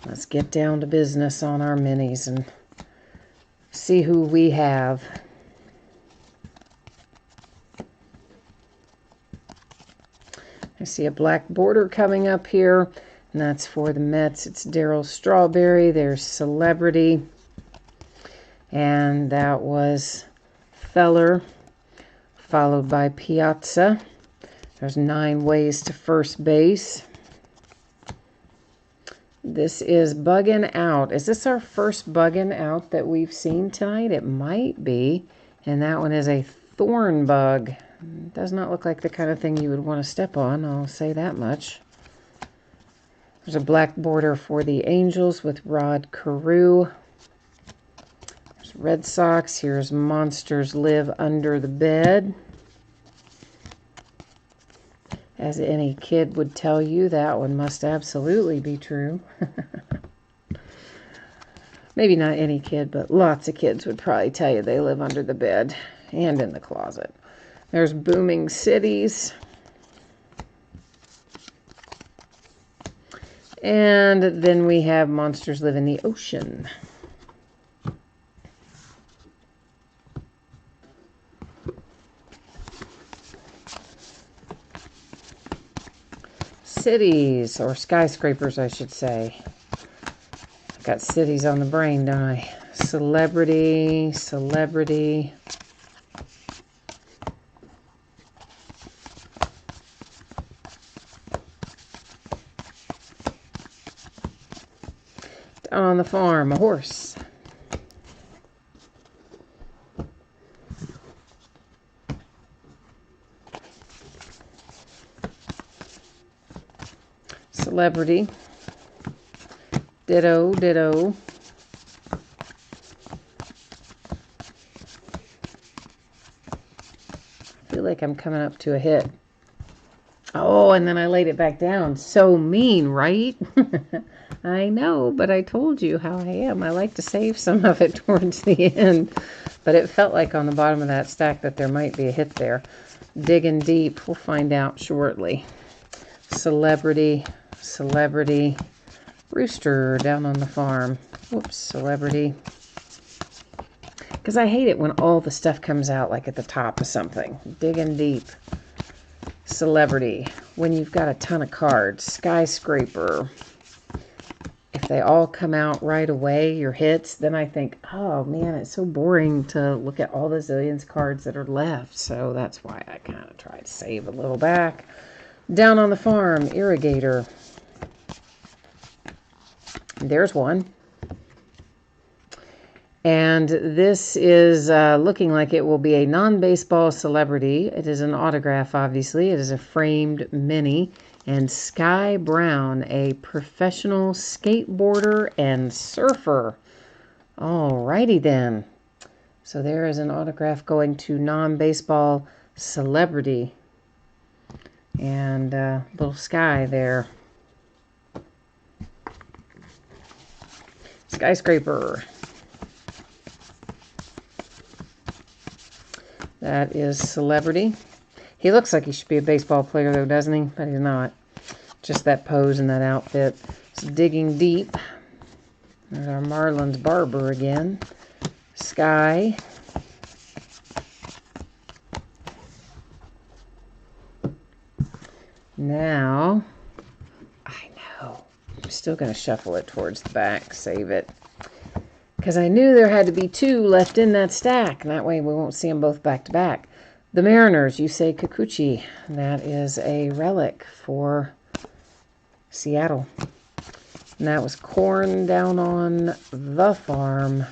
Let's get down to business on our minis and see who we have. I see a black border coming up here, and that's for the Mets. It's Darryl Strawberry. There's Celebrity. And that was Feller, followed by Piazza. There's 9 ways to first base. This is Buggin' Out. Is this our first Buggin' Out that we've seen tonight? It might be. And that one is a thorn bug. Does not look like the kind of thing you would want to step on, I'll say that much. There's a black border for the Angels with Rod Carew. There's Red Sox. Here's Monsters Live Under the Bed. As any kid would tell you, that one must absolutely be true. Maybe not any kid, but lots of kids would probably tell you they live under the bed and in the closet. There's Booming Cities. And then we have Monsters Live in the Ocean. Cities, or skyscrapers, I should say. I've got cities on the brain, don't I? Celebrity, Celebrity. Down on the farm, a horse. Celebrity. Ditto, ditto. I feel like I'm coming up to a hit. Oh, and then I laid it back down. So mean, right? I know, but I told you how I am. I like to save some of it towards the end. But it felt like on the bottom of that stack that there might be a hit there. Digging deep. We'll find out shortly. Celebrity, Celebrity. Rooster down on the farm. Whoops, Celebrity. Because I hate it when all the stuff comes out like at the top of something. Digging deep. Celebrity. When you've got a ton of cards. Skyscraper. If they all come out right away, your hits, then I think, oh man, it's so boring to look at all the zillions cards that are left. So that's why I kind of try to save a little back. Down on the farm, Irrigator. There's one. And this is looking like it will be a non-baseball celebrity. It is an autograph, obviously. It is a framed mini. And Sky Brown, a professional skateboarder and surfer. Alrighty then. So there is an autograph going to non-baseball celebrity. And little Sky there. Skyscraper. That is Celebrity. He looks like he should be a baseball player, though, doesn't he? But he's not. Just that pose and that outfit. It's Digging Deep. There's our Marlins Barber again. Sky. Now, I know. I'm still going to shuffle it towards the back. Save it. Because I knew there had to be 2 left in that stack. And that way we won't see them both back to back. The Mariners, Yusei Kikuchi. That is a relic for Seattle. And that was Corn down on the farm.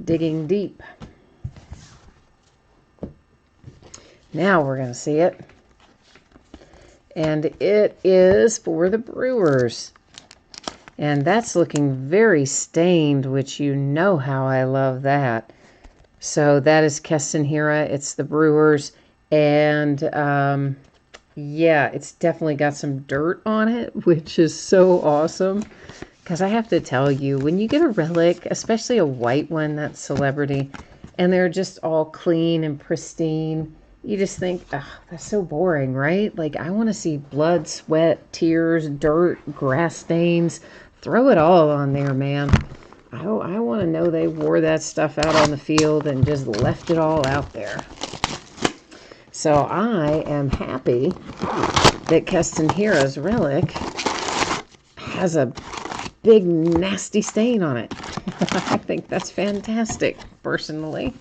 Digging Deep. Now we're going to see it. And it is for the Brewers. And that's looking very stained, which you know how I love that. So that is Keston Hiura. It's the Brewers. And yeah, it's definitely got some dirt on it, which is so awesome. Because I have to tell you, when you get a relic, especially a white one, that's celebrity, and they're just all clean and pristine, you just think, oh, that's so boring, right? Like, I want to see blood, sweat, tears, dirt, grass stains. Throw it all on there, man. I want to know they wore that stuff out on the field and just left it all out there. So I am happy that Keston Hiura's relic has a big nasty stain on it. I think that's fantastic, personally.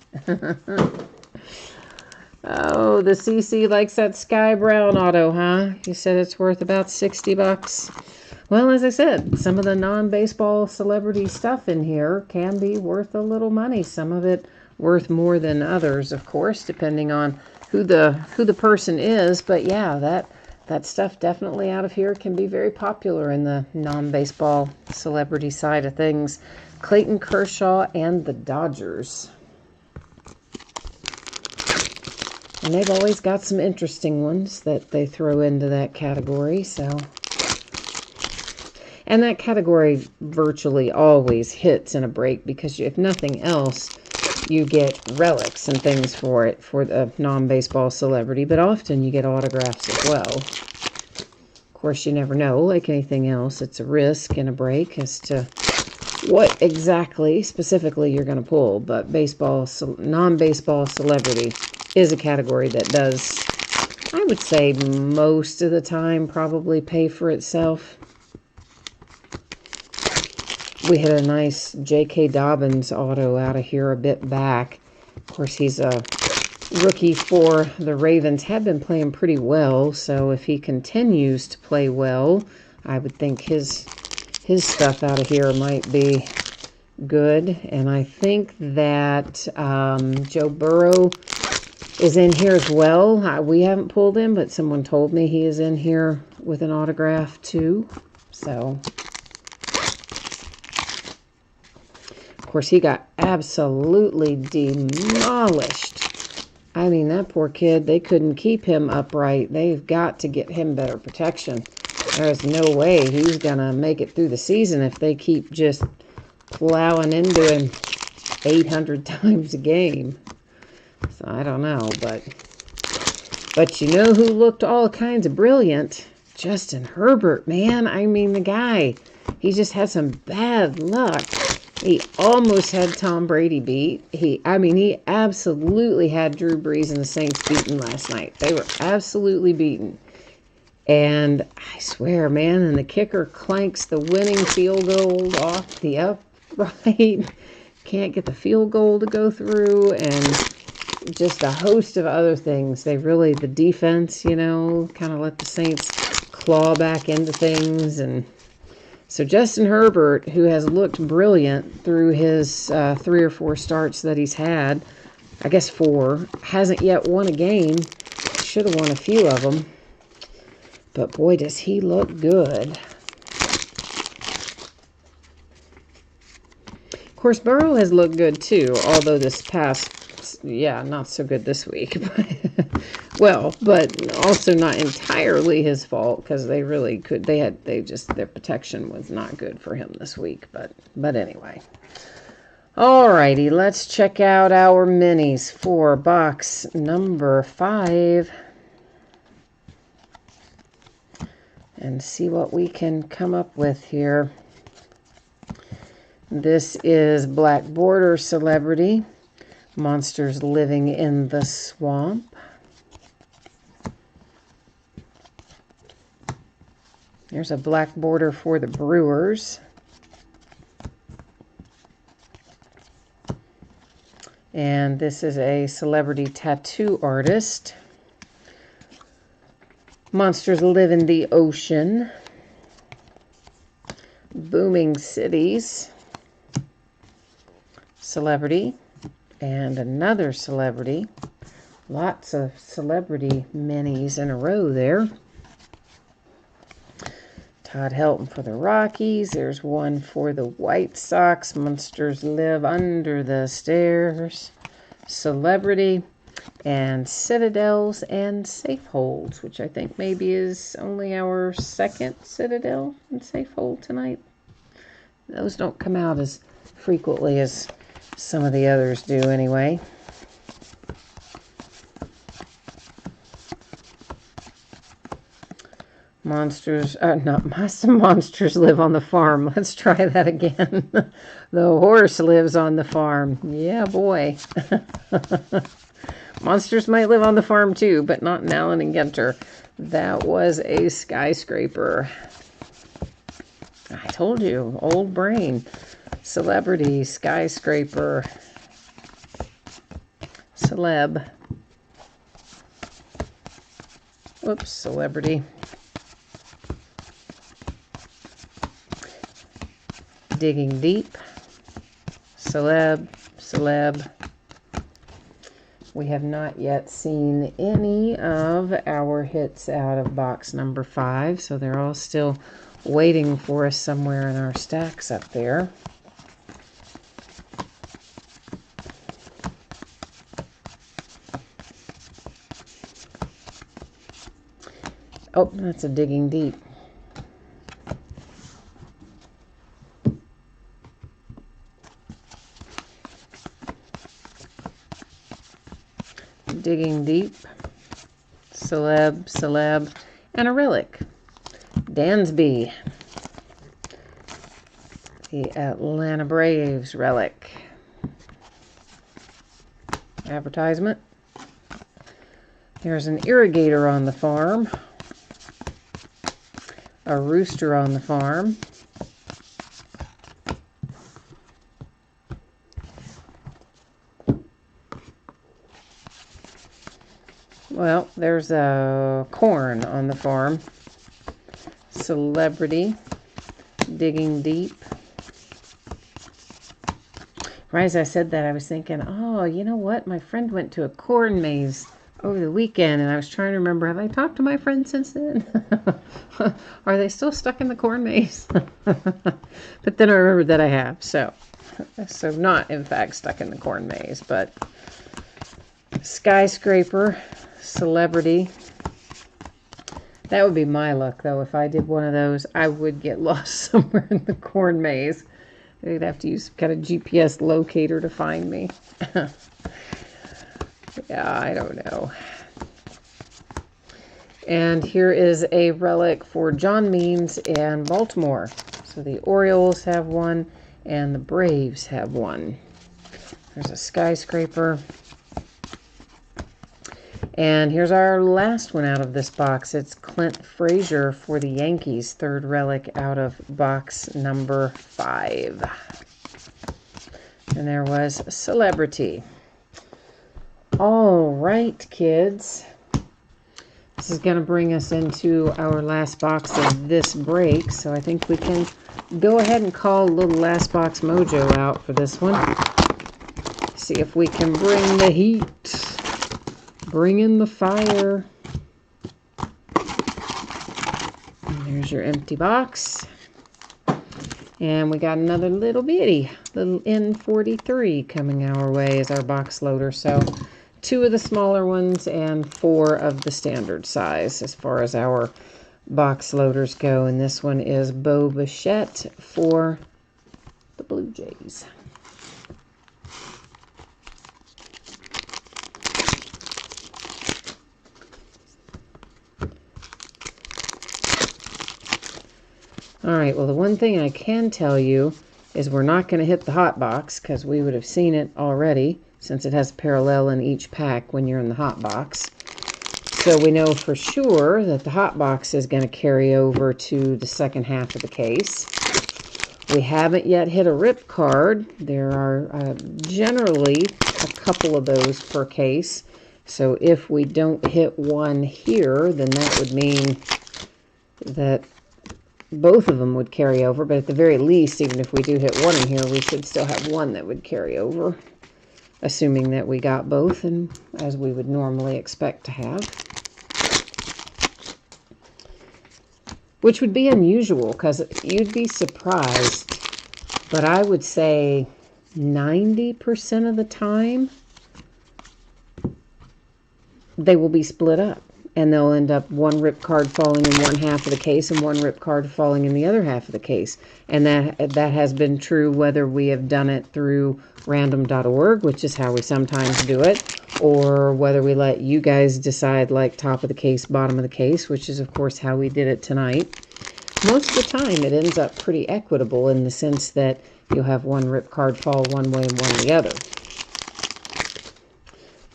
Oh, the CC likes that Sky Brown auto, huh? You said it's worth about $60. Well, as I said, some of the non-baseball celebrity stuff in here can be worth a little money. Some of it worth more than others, of course, depending on who the person is. But yeah, that stuff definitely out of here can be very popular in the non-baseball celebrity side of things. Clayton Kershaw and the Dodgers. And they've always got some interesting ones that they throw into that category, so. And that category virtually always hits in a break because if nothing else, you get relics and things for it for the non-baseball celebrity, but often you get autographs as well. Of course, you never know, like anything else. It's a risk and a break as to what exactly, specifically, you're going to pull. But baseball, non-baseball celebrity is a category that does, I would say, most of the time probably pay for itself. We had a nice J.K. Dobbins auto out of here a bit back. Of course, he's a rookie for the Ravens. Had been playing pretty well, so if he continues to play well, I would think his stuff out of here might be good. And I think that Joe Burrow is in here as well. We haven't pulled him, but someone told me he is in here with an autograph too. So, of course, he got absolutely demolished. I mean, that poor kid, they couldn't keep him upright. They've got to get him better protection. There's no way he's going to make it through the season if they keep just plowing into him 800 times a game. So I don't know, but you know who looked all kinds of brilliant? Justin Herbert, man. I mean, the guy, he just had some bad luck. He almost had Tom Brady beat. He absolutely had Drew Brees and the Saints beaten last night. They were absolutely beaten. And I swear, man, and the kicker clanks the winning field goal off the upright. Can't get the field goal to go through, and just a host of other things. The defense, kind of let the Saints claw back into things. And so Justin Herbert, who has looked brilliant through his 3 or 4 starts that he's had, I guess 4, hasn't yet won a game. Should have won a few of them. But boy, does he look good. Of course, Burrow has looked good too, although not so good this week. But also not entirely his fault, because they really could. Their protection was not good for him this week. But anyway. Alrighty, let's check out our minis for box number 5. And see what we can come up with here. This is Black Border Celebrity. Monsters Living in the Swamp. There's a black border for the Brewers. And this is a celebrity tattoo artist. Monsters Live in the Ocean. Booming Cities. Celebrity. And another celebrity. Lots of celebrity minis in a row there. Todd Helton for the Rockies. There's one for the White Sox. Monsters Live Under the Stairs. Celebrity. And Citadels and Safeholds, which I think maybe is only our second Citadel and Safehold tonight. Those don't come out as frequently as some of the others do anyway. Monsters Live on the Farm. Let's try that again. The horse lives on the farm. Yeah, boy. Monsters might live on the farm too, but not in Allen and Ginter. That was a skyscraper. I told you, old brain. Celebrity, skyscraper, celeb. Oops, celebrity. Digging Deep, celeb, celeb. We have not yet seen any of our hits out of box number 5, so they're all still waiting for us somewhere in our stacks up there. Oh, that's a Digging Deep. Digging Deep, celeb, celeb, and a relic. Dansby, the Atlanta Braves relic. Advertisement. There's an irrigator on the farm, a rooster on the farm, well, there's a corn on the farm, celebrity, Digging Deep. Right as I said that, I was thinking, oh, you know what? My friend went to a corn maze over the weekend, and I was trying to remember, have I talked to my friend since then? Are they still stuck in the corn maze? But then I remembered that I have, so not, in fact, stuck in the corn maze, but skyscraper, celebrity. That would be my luck, though. If I did one of those, I would get lost somewhere in the corn maze. They'd have to use some kind of GPS locator to find me. Yeah, I don't know. And here is a relic for John Means and Baltimore. So the Orioles have one and the Braves have one. There's a skyscraper. And here's our last one out of this box. It's Clint Frazier for the Yankees, third relic out of box number 5. And there was Celebrity. All right, kids. This is going to bring us into our last box of this break. So I think we can go ahead and call a little last box mojo out for this one. See if we can bring the heat. Bring in the fire. And there's your empty box. And we got another little bitty, little N43 coming our way as our box loader. So 2 of the smaller ones and 4 of the standard size as far as our box loaders go. And this one is Bo Bichette for the Blue Jays. All right, well, the one thing I can tell you is we're not going to hit the hot box because we would have seen it already since it has a parallel in each pack when you're in the hot box. So we know for sure that the hot box is going to carry over to the second half of the case. We haven't yet hit a rip card. There are generally a couple of those per case. So if we don't hit one here, then that would mean that both of them would carry over, but at the very least, even if we do hit one in here, we should still have one that would carry over. assuming that we got both, and as we would normally expect to have. Which would be unusual, because you'd be surprised, but I would say 90% of the time, they will be split up. And they'll end up one rip card falling in one half of the case and one rip card falling in the other half of the case. And that has been true whether we have done it through random.org, which is how we sometimes do it, or whether we let you guys decide, like top of the case, bottom of the case, which is, of course, how we did it tonight. Most of the time, it ends up pretty equitable in the sense that you'll have one rip card fall one way and one the other.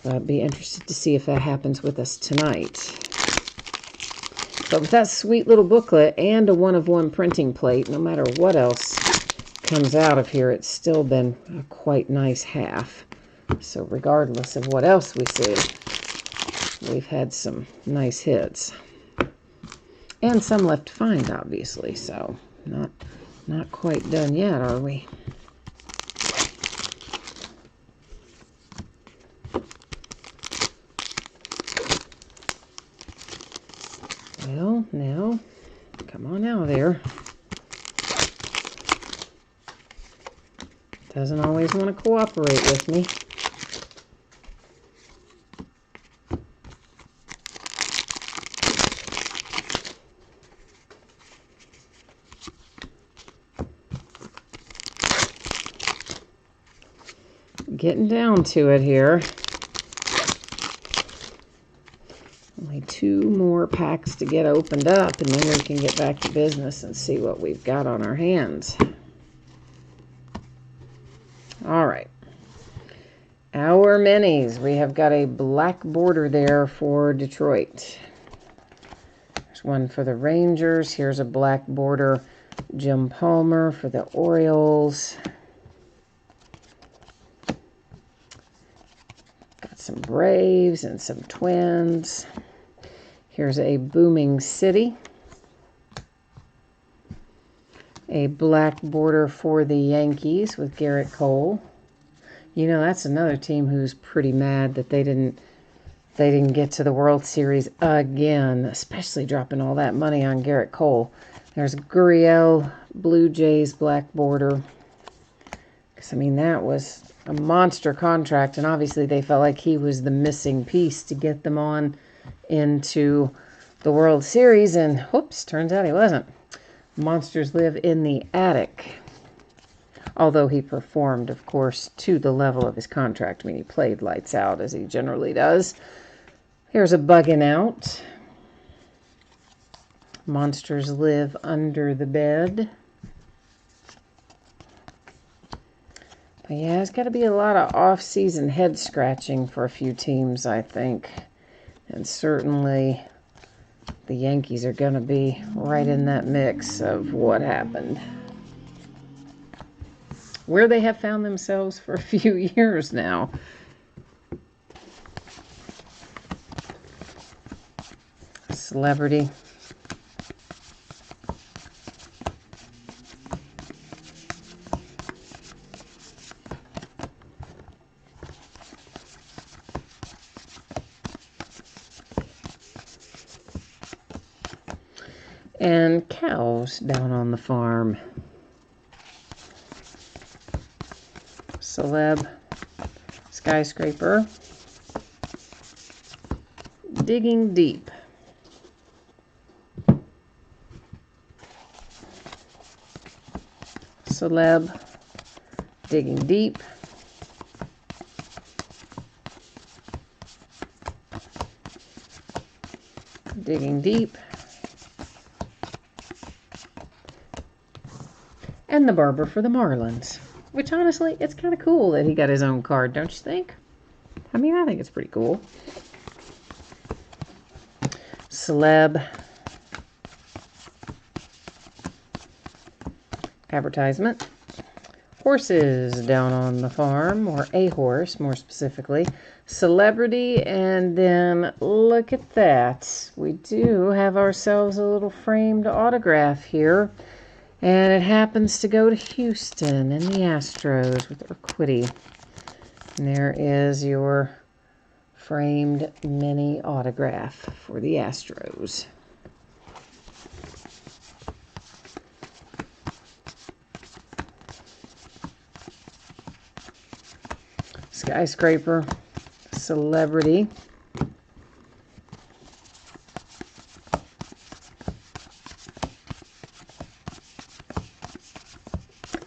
I'd be interested to see if that happens with us tonight. But with that sweet little booklet and a one-of-one printing plate, no matter what else comes out of here, it's still been a quite nice half. So regardless of what else we see, we've had some nice hits. And some left to find, obviously, so not quite done yet, are we? Well, now, come on out of there. Doesn't always want to cooperate with me. Getting down to it here. Only 2 more packs to get opened up, and then we can get back to business and see what we've got on our hands. All right. Our minis. We have got a black border there for Detroit. There's one for the Rangers. Here's a black border Jim Palmer for the Orioles. Got some Braves and some Twins. Here's a Booming City. A black border for the Yankees with Garrett Cole. You know, that's another team who's pretty mad that they didn't get to the World Series again, especially dropping all that money on Garrett Cole. There's Gurriel, Blue Jays black border. Because, I mean, that was a monster contract, and obviously they felt like he was the missing piece to get them on into the World Series, and whoops, turns out he wasn't. Monsters live in the attic. Although he performed, of course, to the level of his contract. I mean, he played lights out, as he generally does. Here's a Bugging Out. Monsters live under the bed. But yeah, there's got to be a lot of off-season head scratching for a few teams, I think. And certainly the Yankees are going to be right in that mix of what happened. Where they have found themselves for a few years now. Celebrity. And cows down on the farm. Celeb, skyscraper, digging deep. Celeb, digging deep. Digging deep. And the barber for the Marlins. Which, honestly, it's kind of cool that he got his own card, don't you think? I mean, I think it's pretty cool. Celeb. Advertisement. Horses down on the farm, or a horse, more specifically. Celebrity, and then look at that. We do have ourselves a little framed autograph here. And it happens to go to Houston and the Astros with Urquidy. And there is your framed mini autograph for the Astros. Skyscraper, Celebrity,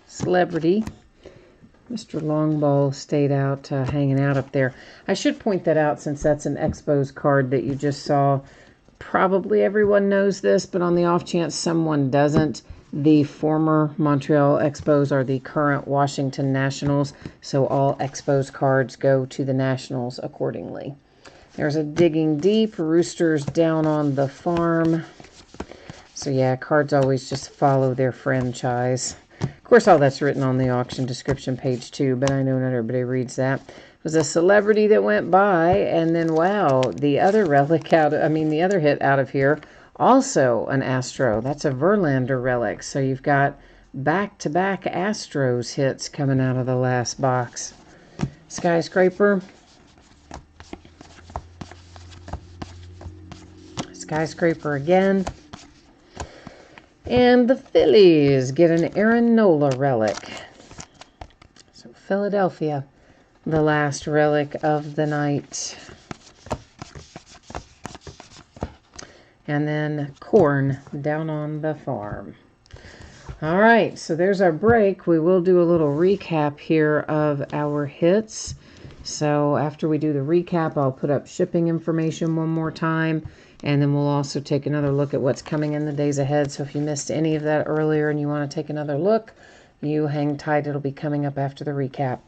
Celebrity. Mr. Longball stayed out hanging out up there. I should point that out since that's an Expos card that you just saw. Probably everyone knows this, but on the off chance someone doesn't, the former Montreal Expos are the current Washington Nationals, so all Expos cards go to the Nationals accordingly. There's a Digging Deep, Roosters Down on the Farm. So yeah, cards always just follow their franchise. Of course, all that's written on the auction description page too, but I know not everybody reads that. It was a Celebrity that went by, and then wow, the other relic the other hit out of here, also an Astro. That's a Verlander relic. So you've got back-to-back Astros hits coming out of the last box. Skyscraper. Skyscraper again. And the Phillies get an Aaron Nola relic. So Philadelphia, the last relic of the night. And then Corn Down on the Farm. All right, so there's our break. We will do a little recap here of our hits. So after we do the recap, I'll put up shipping information one more time. And then we'll also take another look at what's coming in the days ahead. So if you missed any of that earlier and you want to take another look, you hang tight. It'll be coming up after the recap.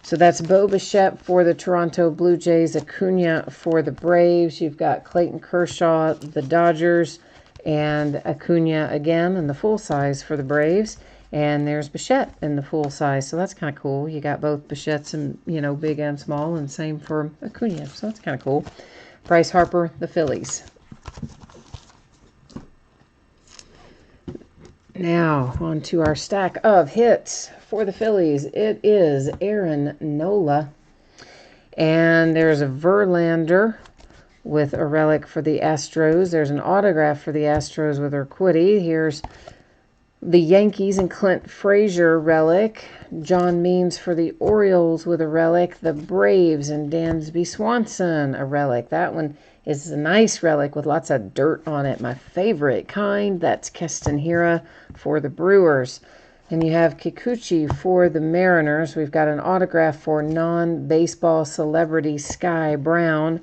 So that's Bo Bichette for the Toronto Blue Jays, Acuna for the Braves. You've got Clayton Kershaw, the Dodgers, and Acuna again in the full size for the Braves. And there's Bichette in the full size. So that's kind of cool. You got both Bichettes and, big and small, and same for Acuna. So that's kind of cool. Bryce Harper, the Phillies. Now, on to our stack of hits for the Phillies. It is Aaron Nola. And there's a Verlander with a relic for the Astros. There's an autograph for the Astros with Urquidy. Here's the Yankees and Clint Frazier relic. John Means for the Orioles with a relic. The Braves and Dansby Swanson, a relic. That one is a nice relic with lots of dirt on it. My favorite kind. That's Keston Hiura for the Brewers. And you have Kikuchi for the Mariners. We've got an autograph for non-baseball celebrity Sky Brown.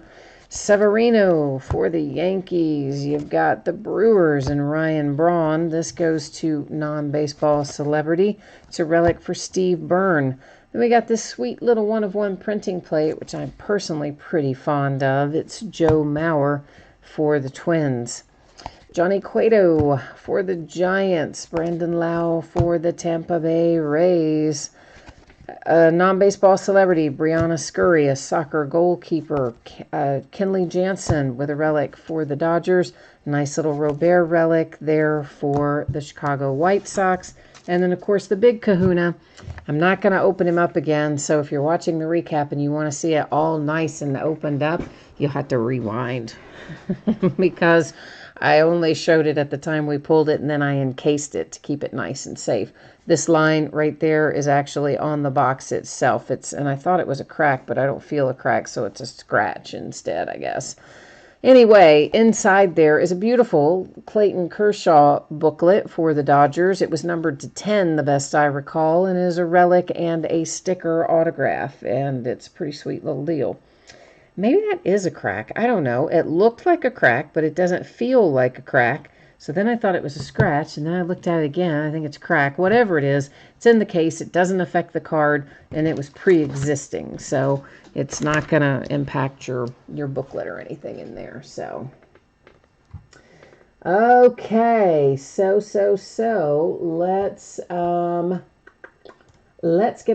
Severino for the Yankees. You've got the Brewers and Ryan Braun. This goes to non-baseball celebrity. It's a relic for Steve Byrne. Then we got this sweet little one-of-one printing plate, which I'm personally pretty fond of. It's Joe Mauer for the Twins. Johnny Cueto for the Giants. Brandon Lau for the Tampa Bay Rays. A non-baseball celebrity, Brianna Scurry, a soccer goalkeeper. Kenley Jansen with a relic for the Dodgers. Nice little Robert relic there for the Chicago White Sox. And then, of course, the big kahuna. I'm not going to open him up again, so if you're watching the recap and you want to see it all nice and opened up, you'll have to rewind because I only showed it at the time we pulled it, and then I encased it to keep it nice and safe. This line right there is actually on the box itself. And I thought it was a crack, but I don't feel a crack, so it's a scratch instead, I guess. Anyway, inside there is a beautiful Clayton Kershaw booklet for the Dodgers. It was numbered to 10, the best I recall, and is a relic and a sticker autograph, and it's a pretty sweet little deal. Maybe that is a crack. I don't know. It looked like a crack, but it doesn't feel like a crack. So then I thought it was a scratch, and then I looked at it again. I think it's a crack. Whatever it is, it's in the case. It doesn't affect the card, and it was pre-existing. So it's not going to impact your booklet or anything in there. So, okay. So let's get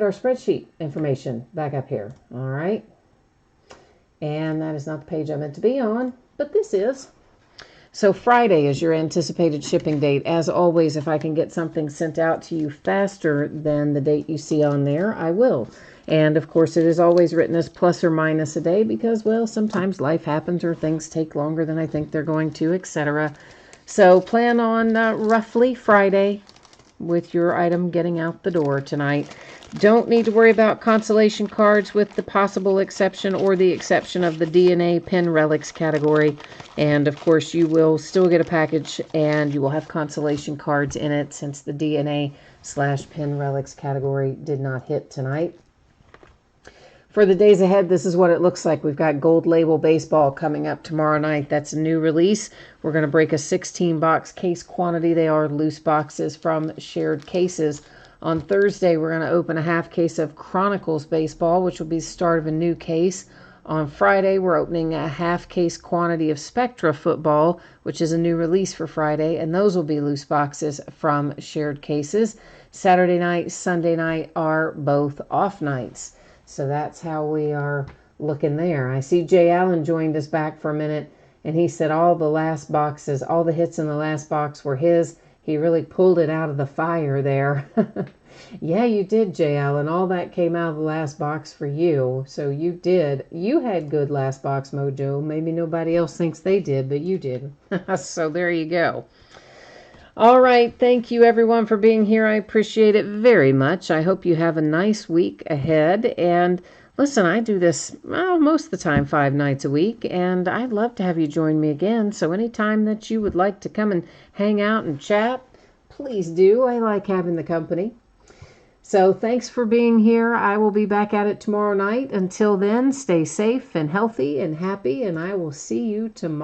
our spreadsheet information back up here. All right. And that is not the page I meant to be on, but this is. So Friday is your anticipated shipping date. As always, if I can get something sent out to you faster than the date you see on there, I will. And of course, it is always written as plus or minus a day because, well, sometimes life happens or things take longer than I think they're going to, etc. So plan on roughly Friday with your item getting out the door tonight. Don't need to worry about consolation cards with the possible exception or the exception of the DNA pin relics category. And of course, you will still get a package and you will have consolation cards in it since the DNA/pin relics category did not hit tonight. For the days ahead, this is what it looks like. We've got Gold Label Baseball coming up tomorrow night. That's a new release. We're going to break a 16-box case quantity. They are loose boxes from shared cases. On Thursday, we're going to open a half case of Chronicles Baseball, which will be the start of a new case. On Friday, we're opening a half case quantity of Spectra Football, which is a new release for Friday, and those will be loose boxes from shared cases. Saturday night, Sunday night are both off nights. So that's how we are looking there. I see Jay Allen joined us back for a minute, and he said all the last boxes, all the hits in the last box were his. He really pulled it out of the fire there. Yeah, you did, Jay Allen. All that came out of the last box for you. So you did. You had good last box mojo. Maybe nobody else thinks they did, but you did. So there you go. All right. Thank you, everyone, for being here. I appreciate it very much. I hope you have a nice week ahead. And listen, I do this most of the time 5 nights a week, and I'd love to have you join me again. So anytime that you would like to come and hang out and chat, please do. I like having the company. So thanks for being here. I will be back at it tomorrow night. Until then, stay safe and healthy and happy, and I will see you tomorrow.